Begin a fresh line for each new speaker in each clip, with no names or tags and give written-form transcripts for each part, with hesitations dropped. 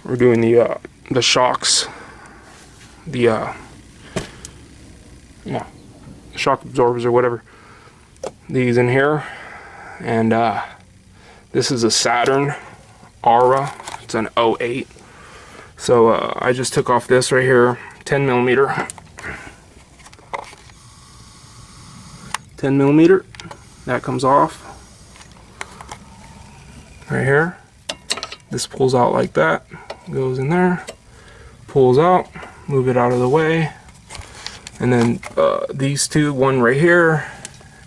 we're doing the shocks, the shock absorbers or whatever. These in here, and this is a Saturn Aura. It's an 08. So I just took off this right here, 10 millimeter. 10 millimeter. That comes off right here. This pulls out like that, goes in there, pulls out, move it out of the way, and then these two, one right here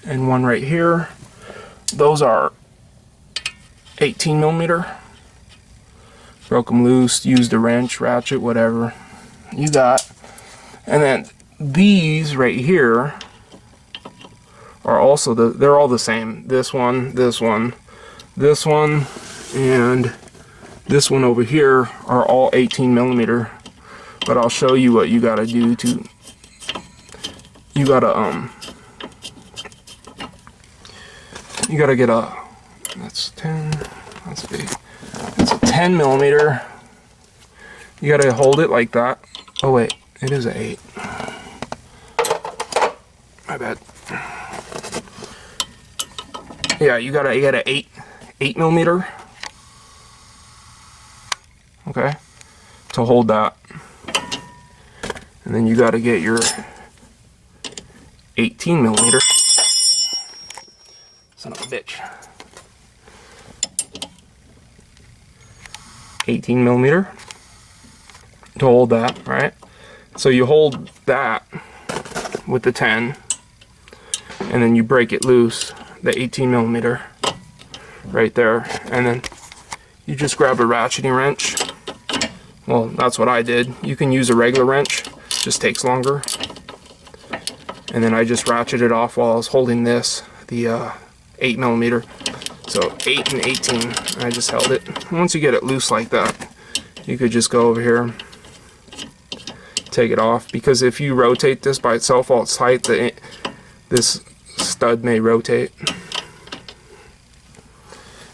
and one right here, those are 18 millimeter. Broke them loose, used a wrench, ratchet, whatever you got. And then these right here are also they're all the same. This one, this one, this one, and this one over here are all 18 millimeter. But I'll show you what you gotta do to, you gotta get a, that's 10, that's big. It's a 10 millimeter. You gotta hold it like that. Oh wait, it is an 8. My bad. Yeah, you got an 8 millimeter. Okay, to hold that, and then you got to get your 18 millimeter. Son of a bitch. 18 millimeter to hold that, right? So you hold that with the 10, and then you break it loose, the 18 millimeter right there, and then you just grab a ratcheting wrench. Well, that's what I did. You can use a regular wrench, just takes longer. And then I just ratcheted it off while I was holding this, the 8 millimeter. So 8 and 18, and I just held it. Once you get it loose like that, you could just go over here, take it off, because if you rotate this by itself while it's tight, this stud may rotate.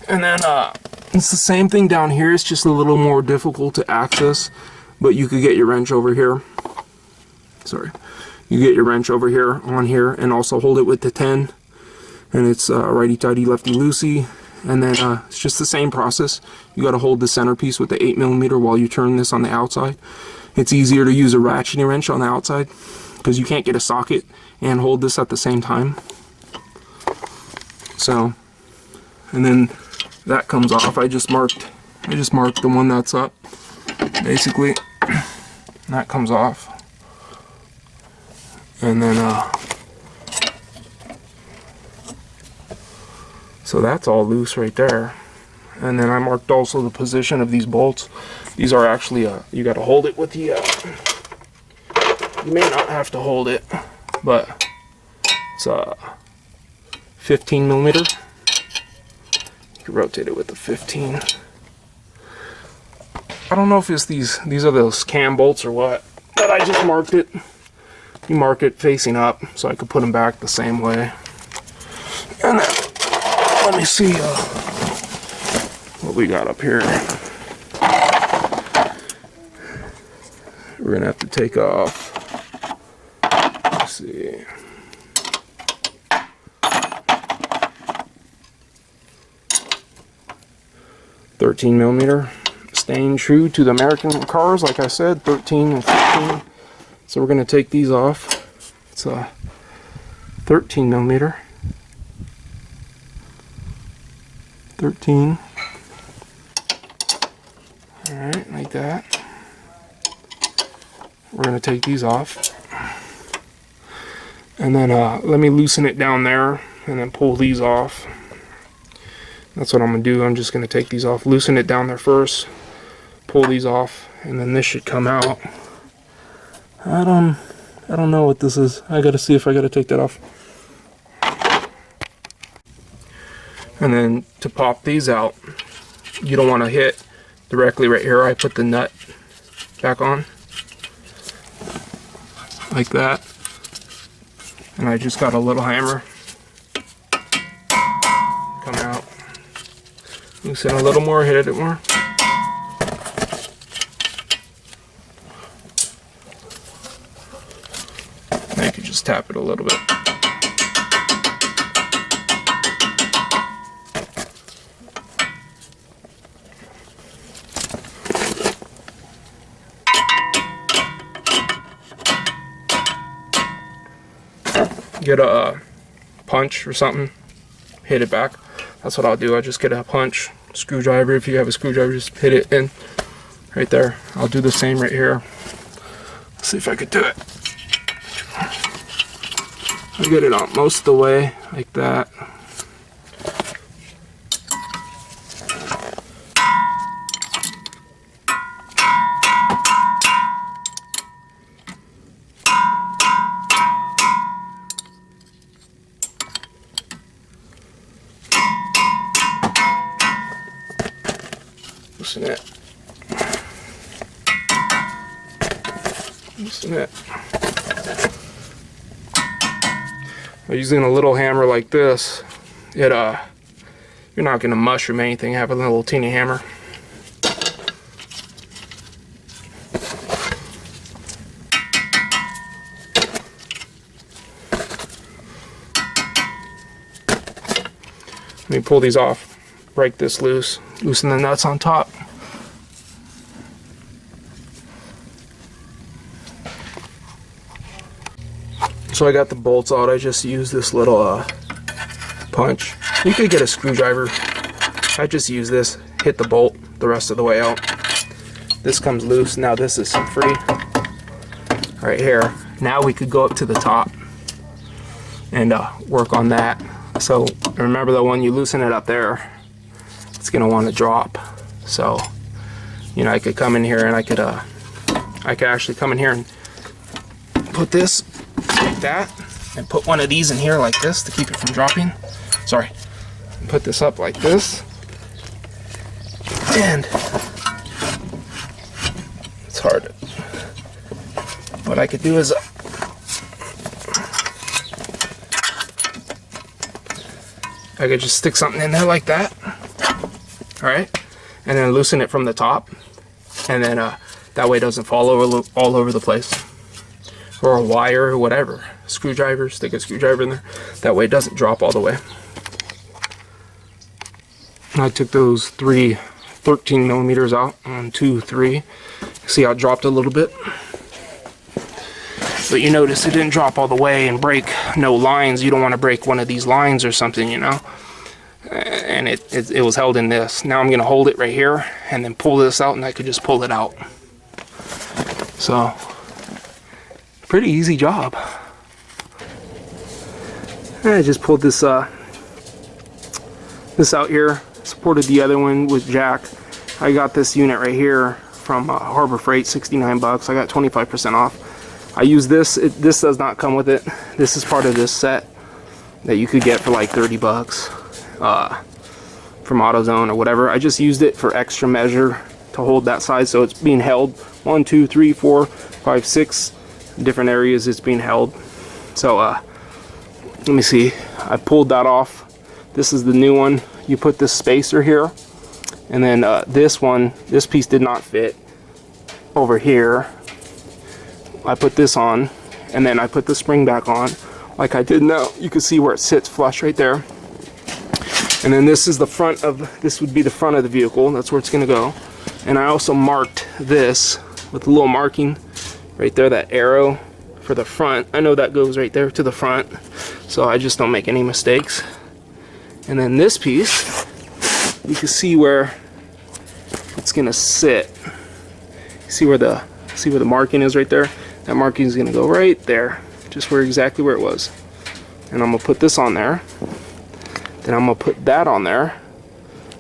And then it's the same thing down here. It's just a little more difficult to access, but you could get your wrench over here. Sorry, you get your wrench over here on here, and also hold it with the 10. And it's righty tighty, lefty loosey, and then it's just the same process. You got to hold the centerpiece with the 8 millimeter while you turn this on the outside. It's easier to use a ratcheting wrench on the outside because you can't get a socket and hold this at the same time. So, and then that comes off. I just marked the one that's up, basically. That comes off, and then so that's all loose right there. And then I marked also the position of these bolts. These are actually you got to hold it with the you may not have to hold it, but it's 15 millimeter. You can rotate it with the 15. I don't know if it's these are those cam bolts or what, but I just marked it. You mark it facing up so I could put them back the same way. And then let me see what we got up here. We're gonna have to take off. Let's see. $13 millimeter, staying true to the American cars, like I said, 13 and 15. So we're gonna take these off. It's a 13 millimeter. 13. Alright, like that. We're going to take these off. And then let me loosen it down there and then pull these off. That's what I'm going to do. I'm just going to take these off, loosen it down there first, pull these off, and then this should come out. I don't know what this is. I got to see if I got to take that off. And then to pop these out, you don't want to hit directly right here. I put the nut back on like that, and I just got a little hammer. Come out, loosen a little more, hit it more. just tap it a little bit. Get a punch or something, hit it back. That's what I'll do. I just get a punch, screwdriver. If you have a screwdriver, just hit it in right there. I'll do the same right here. Let's see if I could do it. I'll get it out most of the way like that. Loosen it. Loosen it. By using a little hammer like this, you're not going to mushroom anything. Have a little teeny hammer. Let me pull these off. Break this loose. Loosen the nuts on top. So I got the bolts out. I just used this little punch. You could get a screwdriver. I just use this, hit the bolt the rest of the way out. This comes loose. Now this is free right here. Now we could go up to the top and work on that. So remember that when you loosen it up there, it's gonna want to drop. So, you know, I could come in here and I could actually come in here and put this like that, and put one of these in here like this to keep it from dropping. Sorry. Put this up like this, and it's hard. What I could do is I could just stick something in there like that. Alright, and then loosen it from the top, and then that way it doesn't fall all over the place, or a wire or whatever. Screwdriver, stick a screwdriver in there, that way it doesn't drop all the way. I took those 3 13 millimeters out on 2, 3. See how it dropped a little bit, but you notice it didn't drop all the way and break no lines. You don't want to break one of these lines or something, you know. And it was held in this. Now I'm going to hold it right here and then pull this out, and I could just pull it out. So, pretty easy job. And I just pulled this this out here, supported the other one with jack. I got this unit right here from Harbor Freight, 69 bucks. I got 25% off. I use this. This does not come with it. This is part of this set that you could get for like 30 bucks. From AutoZone or whatever. I just used it for extra measure to hold that size, so it's being held 1, 2, 3, 4, 5, 6 different areas. It's being held. So let me see. I pulled that off. This is the new one. You put this spacer here, and then this piece did not fit over here. I put this on, and then I put the spring back on like I did now. You can see where it sits flush right there. And then this is the front of, this would be the front of the vehicle. That's where it's going to go. And I also marked this with a little marking right there, that arrow for the front. I know that goes right there to the front, so I just don't make any mistakes. And then this piece, you can see where it's going to sit. See where the marking is right there? That marking is going to go right there, just exactly where it was. And I'm going to put this on there. Then I'm going to put that on there.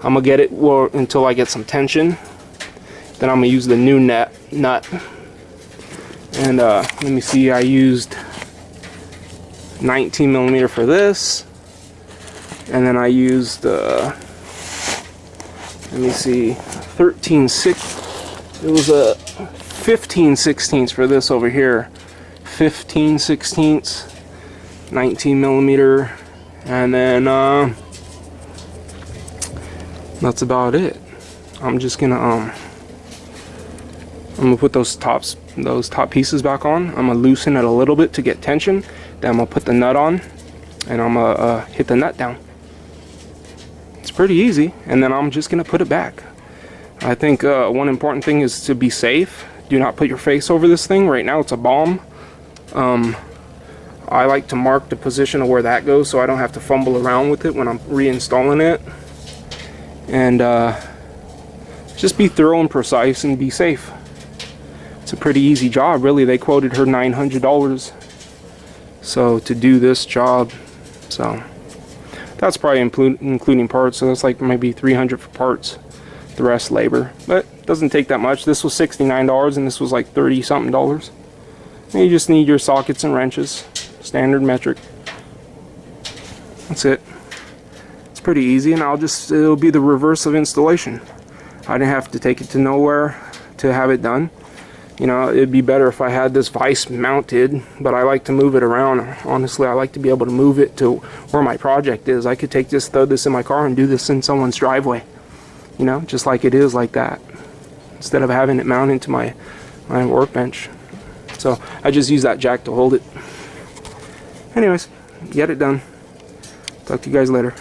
I'm going to get it until I get some tension. Then I'm going to use the new nut. And let me see, I used 19 millimeter for this. And then I used, let me see, 13/6. It was a 15/16 for this over here. 15/16, 19 millimeter. And then that's about it. I'm just gonna I'm gonna put those top pieces back on. I'm gonna loosen it a little bit to get tension. Then I'm gonna put the nut on, and I'm gonna hit the nut down. It's pretty easy, and then I'm just gonna put it back. I think one important thing is to be safe. Do not put your face over this thing. Right now it's a bomb. I like to mark the position of where that goes so I don't have to fumble around with it when I'm reinstalling it. And just be thorough and precise and be safe. It's a pretty easy job, really. They quoted her $900 so to do this job. So that's probably including parts, so that's like maybe $300 for parts, the rest labor, but it doesn't take that much. This was $69 and this was like $30 something. And you just need your sockets and wrenches, standard metric. That's it. It's pretty easy, and it'll be the reverse of installation. I didn't have to take it to nowhere to have it done. You know, it'd be better if I had this vise mounted, but I like to move it around. Honestly, I like to be able to move it to where my project is. I could take this, throw this in my car, and do this in someone's driveway. You know, just like it is, like that. Instead of having it mounted to my workbench. So I just use that jack to hold it. Anyways, get it done. Talk to you guys later.